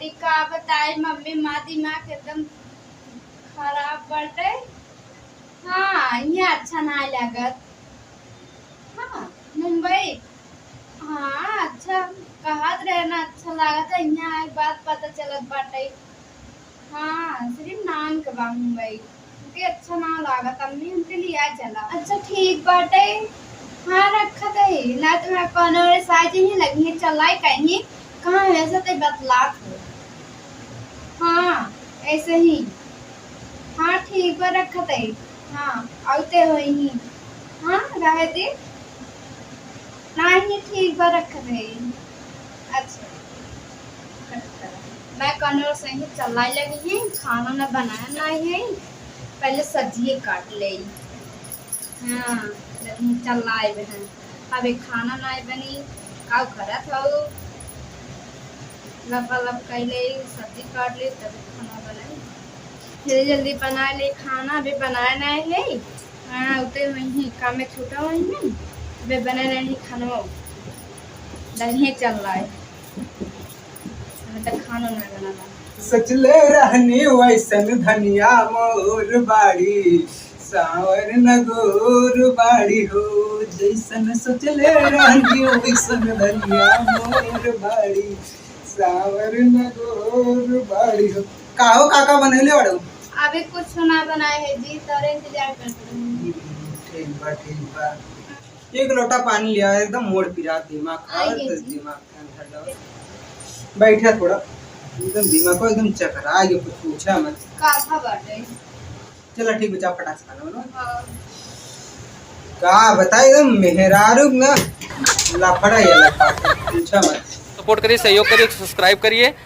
बेटी का बताई मम्मी माँ दिमाग एकदम खराब बाटे। हाँ यहाँ अच्छा ना लागत। हाँ मुंबई हाँ अच्छा कहत रहे ना अच्छा लागत है। यहाँ एक बात पता चलत बाटे। हाँ सिर्फ नाम के बा मुंबई क्योंकि अच्छा ना लागत। अम्मी हमके लिया चला। अच्छा ठीक बाटे। हाँ रखत है ना तुम्हें कोनो साइज ही लगी है चलाई कहीं कहाँ है ऐसा तो बतलात हो। हाँ ऐसे ही। हाँ ठीक बा रखत है। हाँ आउते हो ही। हाँ रहे दे नहीं ठीक बा रखत है। अच्छा मैं कनौर से ही चलाई लगी है खाना न बनाया नहीं है पहले सब्जी काट ले। हाँ चलाई बहन अभी खाना नहीं बनी का करत हो लपा लप कैले सब्जी काट ले तब खाना बनाई जल्दी जल्दी बना ले खाना अभी बनाया नहीं है। हाँ उते वही काम में छूटा हुई है अभी बना नहीं खाना नहीं चल रहा है तक खाना नहीं बनाना। सचले रहनी वैसन धनिया मोर बाड़ी सावर नगोर बाड़ी हो जैसन सोचले रहनी वैसन धनिया मोर बाड़ी सावर नगोर बाड़ी हो। काहो काका बनैले बड़ो अभी कुछ ना बनाए है जी तोरे इंतजार करते हैं। ठीक बा एक लोटा पानी लिया एकदम मोड़ पिरा दिमाग खराब आइए जी। दिमाग ठंडा बैठा थोड़ा एकदम दिमाग को एकदम चकरा गया कुछ पूछा मत। काथा बाटे। चलो ठीक बचा पटास खा लो ना हाँ। का बताए एकदम मेहरारू ना लफड़ा ये लफड़ा पूछा मत। सपोर्ट करिए सहयोग करिए सब्सक्राइब करिए